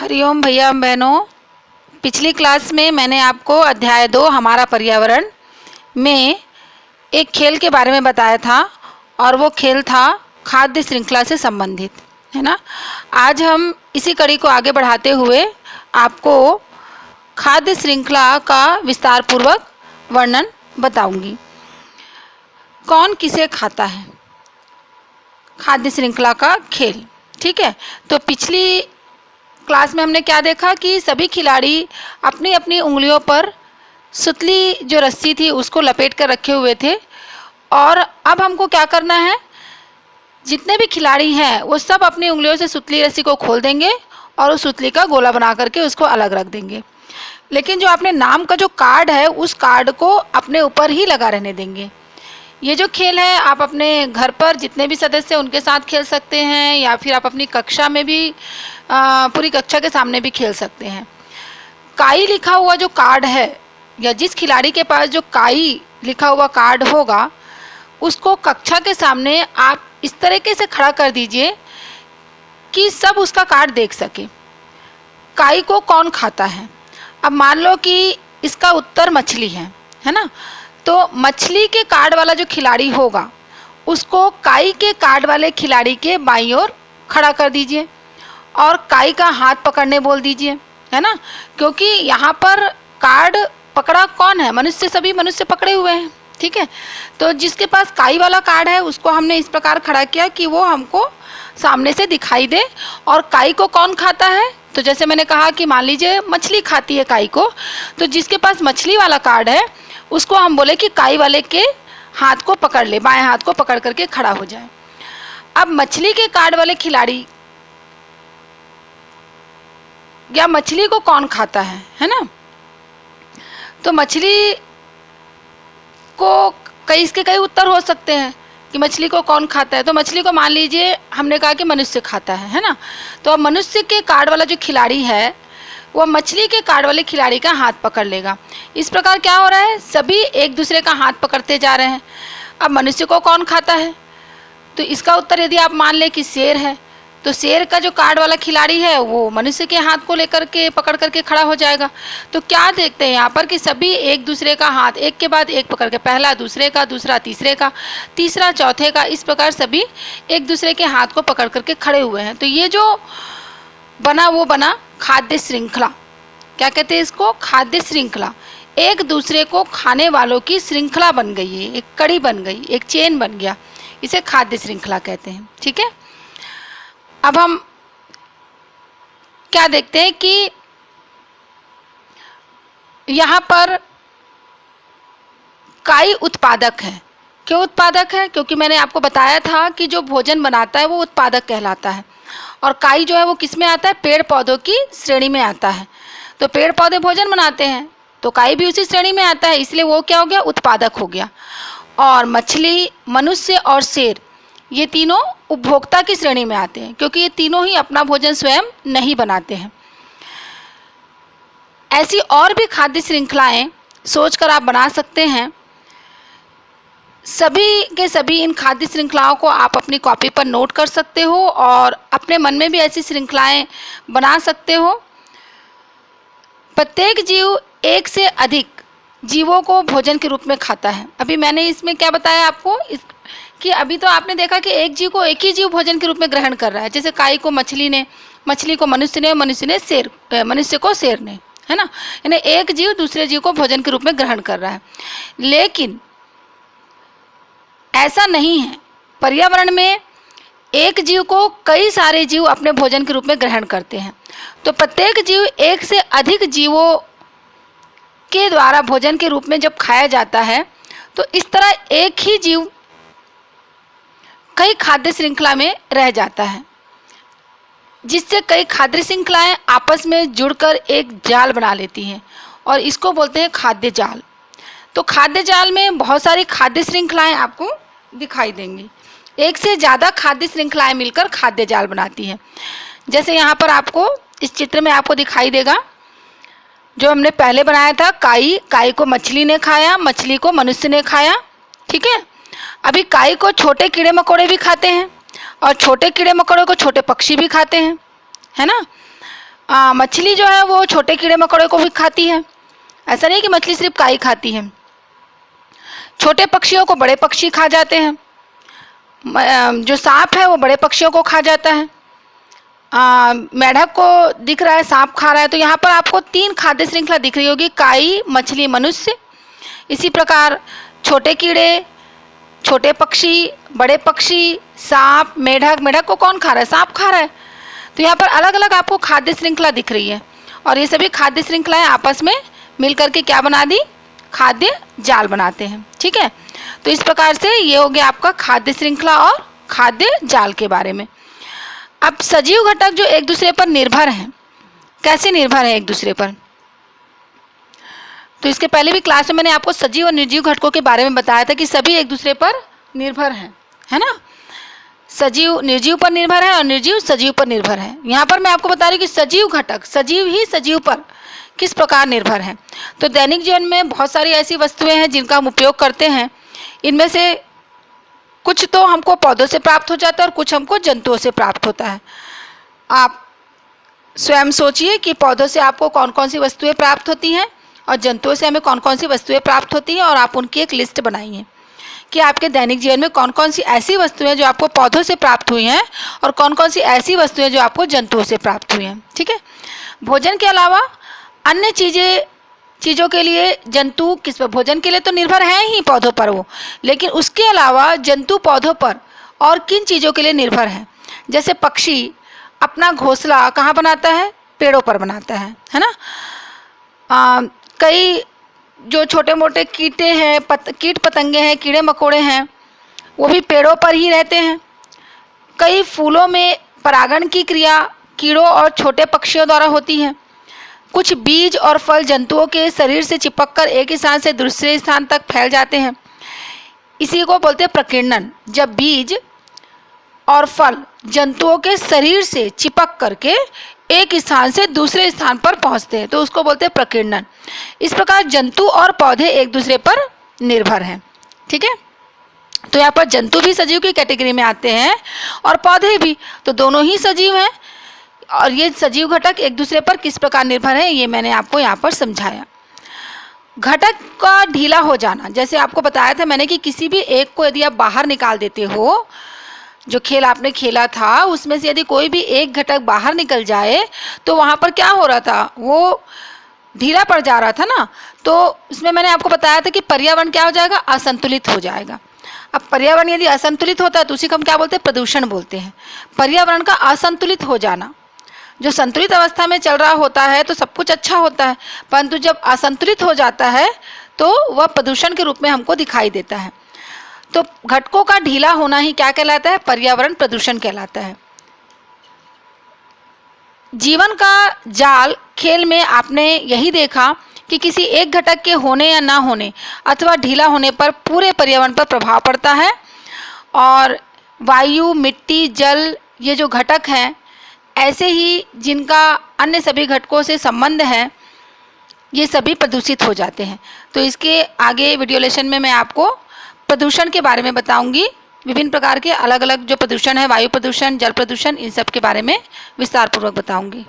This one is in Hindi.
हरिओम भैया बहनों, पिछली क्लास में मैंने आपको अध्याय 2 हमारा पर्यावरण में एक खेल के बारे में बताया था और वो खेल था खाद्य श्रृंखला से संबंधित, है ना। आज हम इसी कड़ी को आगे बढ़ाते हुए आपको खाद्य श्रृंखला का विस्तार पूर्वक वर्णन बताऊंगी। कौन किसे खाता है, खाद्य श्रृंखला का खेल। ठीक है, तो पिछली क्लास में हमने क्या देखा कि सभी खिलाड़ी अपनी अपनी उंगलियों पर सुतली जो रस्सी थी उसको लपेट कर रखे हुए थे और अब हमको क्या करना है, जितने भी खिलाड़ी हैं वो सब अपनी उंगलियों से सुतली रस्सी को खोल देंगे और उस सुतली का गोला बना करके उसको अलग रख देंगे। लेकिन जो अपने नाम का जो कार्ड है उस कार्ड को अपने ऊपर ही लगा रहने देंगे। ये जो खेल है आप अपने घर पर जितने भी सदस्य उनके साथ खेल सकते हैं या फिर आप अपनी कक्षा में भी पूरी कक्षा के सामने भी खेल सकते हैं। काई लिखा हुआ जो कार्ड है या जिस खिलाड़ी के पास जो काई लिखा हुआ कार्ड होगा उसको कक्षा के सामने आप इस तरीके से खड़ा कर दीजिए कि सब उसका कार्ड देख सके। काई को कौन खाता है? अब मान लो कि इसका उत्तर मछली है ना, तो मछली के कार्ड वाला जो खिलाड़ी होगा उसको काई के कार्ड वाले खिलाड़ी के बाईं ओर खड़ा कर दीजिए और काई का हाथ पकड़ने बोल दीजिए, है ना, क्योंकि यहाँ पर कार्ड पकड़ा कौन है? मनुष्य, सभी मनुष्य पकड़े हुए हैं। ठीक है, तो जिसके पास काई वाला कार्ड है उसको हमने इस प्रकार खड़ा किया कि वो हमको सामने से दिखाई दे। और काई को कौन खाता है? तो जैसे मैंने कहा कि मान लीजिए मछली खाती है काई को, तो जिसके पास मछली वाला कार्ड है उसको हम बोले कि काई वाले के हाथ को पकड़ ले, बाएं हाथ को पकड़ करके खड़ा हो जाए। अब मछली के कार्ड वाले खिलाड़ी या मछली को कौन खाता है ना, तो मछली को इसके कई उत्तर हो सकते हैं कि मछली को कौन खाता है। तो मछली को मान लीजिए हमने कहा कि मनुष्य खाता है ना, तो अब मनुष्य के कार्ड वाला जो खिलाड़ी है वो मछली के कार्ड वाले खिलाड़ी का हाथ पकड़ लेगा। इस प्रकार क्या हो रहा है, सभी एक दूसरे का हाथ पकड़ते जा रहे हैं। अब मनुष्य को कौन खाता है? तो इसका उत्तर यदि आप मान लें कि शेर है, तो शेर का जो कार्ड वाला खिलाड़ी है वो मनुष्य के हाथ को लेकर के पकड़ करके खड़ा हो जाएगा। तो क्या देखते हैं यहाँ पर कि सभी एक दूसरे का हाथ एक के बाद एक पकड़ के, पहला दूसरे का, दूसरा तीसरे का, तीसरा चौथे का, इस प्रकार सभी एक दूसरे के हाथ को पकड़ करके खड़े हुए हैं। तो ये जो बना वो बना खाद्य श्रृंखला। क्या कहते हैं इसको? खाद्य श्रृंखला। एक दूसरे को खाने वालों की श्रृंखला बन गई है, एक कड़ी बन गई, एक चेन बन गया, इसे खाद्य श्रृंखला कहते हैं। ठीक है, अब हम क्या देखते हैं कि यहाँ पर काई उत्पादक है। क्यों उत्पादक है? क्योंकि मैंने आपको बताया था कि जो भोजन बनाता है वो उत्पादक कहलाता है और काई जो है वो किस में आता है? पेड़ पौधों की श्रेणी में आता है। तो पेड़ पौधे भोजन बनाते हैं तो काई भी उसी श्रेणी में आता है, इसलिए वो क्या हो गया? उत्पादक हो गया। और मछली, मनुष्य और शेर ये तीनों उपभोक्ता की श्रेणी में आते हैं क्योंकि ये तीनों ही अपना भोजन स्वयं नहीं बनाते हैं। ऐसी और भी खाद्य श्रृंखलाएं सोचकर आप बना सकते हैं। सभी के सभी इन खाद्य श्रृंखलाओं को आप अपनी कॉपी पर नोट कर सकते हो और अपने मन में भी ऐसी श्रृंखलाएं बना सकते हो। प्रत्येक जीव एक से अधिक जीवों को भोजन के रूप में खाता है। अभी मैंने इसमें क्या बताया आपको कि अभी तो आपने देखा कि एक जीव को एक ही जीव भोजन के रूप में ग्रहण कर रहा है। जैसे काई को मछली ने, मछली को मनुष्य ने, मनुष्य ने शेर, मनुष्य को शेर ने, है ना, यानी एक जीव दूसरे जीव को भोजन के रूप में ग्रहण कर रहा है। लेकिन ऐसा नहीं है। पर्यावरण में एक जीव को कई सारे जीव अपने भोजन के रूप में ग्रहण करते हैं। तो प्रत्येक जीव एक से अधिक जीवों के द्वारा भोजन के रूप में जब खाया जाता है तो इस तरह एक ही जीव कई खाद्य श्रृंखला में रह जाता है, जिससे कई खाद्य श्रृंखलाएं आपस में जुड़कर एक जाल बना लेती हैं और इसको बोलते हैं खाद्य जाल। तो खाद्य जाल में बहुत सारी खाद्य श्रृंखलाएं आपको दिखाई देंगी। एक से ज़्यादा खाद्य श्रृंखलाएं मिलकर खाद्य जाल बनाती हैं। जैसे यहाँ पर आपको इस चित्र में आपको दिखाई देगा जो हमने पहले बनाया था, काई को मछली ने खाया, मछली को मनुष्य ने खाया। ठीक है, अभी काई को छोटे कीड़े मकोड़े भी खाते हैं और छोटे कीड़े मकोड़े को छोटे पक्षी भी खाते हैं, है ना। मछली जो है वो छोटे कीड़े मकोड़े को भी खाती है। ऐसा नहीं कि मछली सिर्फ काई खाती है। छोटे पक्षियों को बड़े पक्षी खा जाते हैं। जो सांप है वो बड़े पक्षियों को खा जाता है। मेढक को दिख रहा है सांप खा रहा है। तो यहाँ पर आपको 3 खाद्य श्रृंखला दिख रही होगी, काई, मछली, मनुष्य। इसी प्रकार छोटे कीड़े, छोटे पक्षी, बड़े पक्षी, सांप, मेढक। मेढक को कौन खा रहा है? सांप खा रहा है। तो यहाँ पर अलग अलग आपको खाद्य श्रृंखला दिख रही है और ये सभी खाद्य श्रृंखलाएं आपस में मिलकर के क्या बना दी? खाद्य जाल बनाते हैं। ठीक है, तो इस प्रकार से ये हो गया आपका खाद्य श्रृंखला और खाद्य जाल के बारे में। अब सजीव घटक जो एक दूसरे पर निर्भर हैं, कैसे निर्भर है एक दूसरे पर? तो इसके पहले भी क्लास में मैंने आपको सजीव और निर्जीव घटकों के बारे में बताया था कि सभी एक दूसरे पर निर्भर हैं, है ना। सजीव निर्जीव पर निर्भर है और निर्जीव सजीव पर निर्भर है। यहाँ पर मैं आपको बता रही हूँ कि सजीव घटक सजीव ही सजीव पर किस प्रकार निर्भर है। तो दैनिक जीवन में बहुत सारी ऐसी वस्तुएं हैं जिनका हम उपयोग करते हैं। इनमें से कुछ तो हमको पौधों से प्राप्त हो जाता है और कुछ हमको जंतुओं से प्राप्त होता है। आप स्वयं सोचिए कि पौधों से आपको कौन कौन सी वस्तुएं प्राप्त होती हैं और जंतुओं से हमें कौन कौन सी वस्तुएं प्राप्त होती हैं, और आप उनकी एक लिस्ट बनाइए कि आपके दैनिक जीवन में कौन कौन सी ऐसी वस्तुएं जो आपको पौधों से प्राप्त हुई हैं और कौन कौन सी ऐसी वस्तुएं जो आपको जंतुओं से प्राप्त हुई हैं। ठीक है, भोजन के अलावा अन्य चीज़ों के लिए जंतु किस पर? भोजन के लिए तो निर्भर हैं ही पौधों पर वो, लेकिन उसके अलावा जंतु पौधों पर और किन चीज़ों के लिए निर्भर हैं? जैसे पक्षी अपना घोंसला कहाँ बनाता है? पेड़ों पर बनाता है ना। कई जो छोटे मोटे कीटे हैं, कीट पतंगे हैं, कीड़े मकोड़े हैं, वो भी पेड़ों पर ही रहते हैं। कई फूलों में परागण की क्रिया कीड़ों और छोटे पक्षियों द्वारा होती है। कुछ बीज और फल जंतुओं के शरीर से चिपककर एक स्थान से दूसरे स्थान तक फैल जाते हैं। इसी को बोलते हैं प्रकीर्णन। जब बीज और फल जंतुओं के शरीर से चिपक करके एक स्थान से दूसरे स्थान पर पहुंचते हैं तो उसको बोलते हैं प्रकीर्णन। इस प्रकार जंतु और पौधे एक दूसरे पर निर्भर हैं। ठीक है, तो यहाँ पर जंतु भी सजीव की कैटेगरी में आते हैं और पौधे भी, तो दोनों ही सजीव हैं। और ये सजीव घटक एक दूसरे पर किस प्रकार निर्भर है ये मैंने आपको यहाँ पर समझाया। घटक का ढीला हो जाना, जैसे आपको बताया था मैंने कि किसी भी एक को यदि आप बाहर निकाल देते हो, जो खेल आपने खेला था उसमें से यदि कोई भी एक घटक बाहर निकल जाए तो वहाँ पर क्या हो रहा था? वो ढीला पड़ जा रहा था ना। तो उसमें मैंने आपको बताया था कि पर्यावरण क्या हो जाएगा? असंतुलित हो जाएगा। अब पर्यावरण यदि असंतुलित होता है तो उसी को हम क्या बोलते हैं? प्रदूषण बोलते हैं। पर्यावरण का असंतुलित हो जाना, जो संतुलित अवस्था में चल रहा होता है तो सब कुछ अच्छा होता है, परंतु जब असंतुलित हो जाता है तो वह प्रदूषण के रूप में हमको दिखाई देता है। तो घटकों का ढीला होना ही क्या कहलाता है? पर्यावरण प्रदूषण कहलाता है। जीवन का जाल खेल में आपने यही देखा कि किसी एक घटक के होने या ना होने अथवा ढीला होने पर पूरे पर्यावरण पर प्रभाव पड़ता है। और वायु, मिट्टी, जल, ये जो घटक हैं ऐसे ही जिनका अन्य सभी घटकों से संबंध है, ये सभी प्रदूषित हो जाते हैं। तो इसके आगे वीडियो लेसन में मैं आपको प्रदूषण के बारे में बताऊंगी। विभिन्न प्रकार के अलग अलग जो प्रदूषण है, वायु प्रदूषण, जल प्रदूषण, इन सब के बारे में विस्तार पूर्वक बताऊंगी।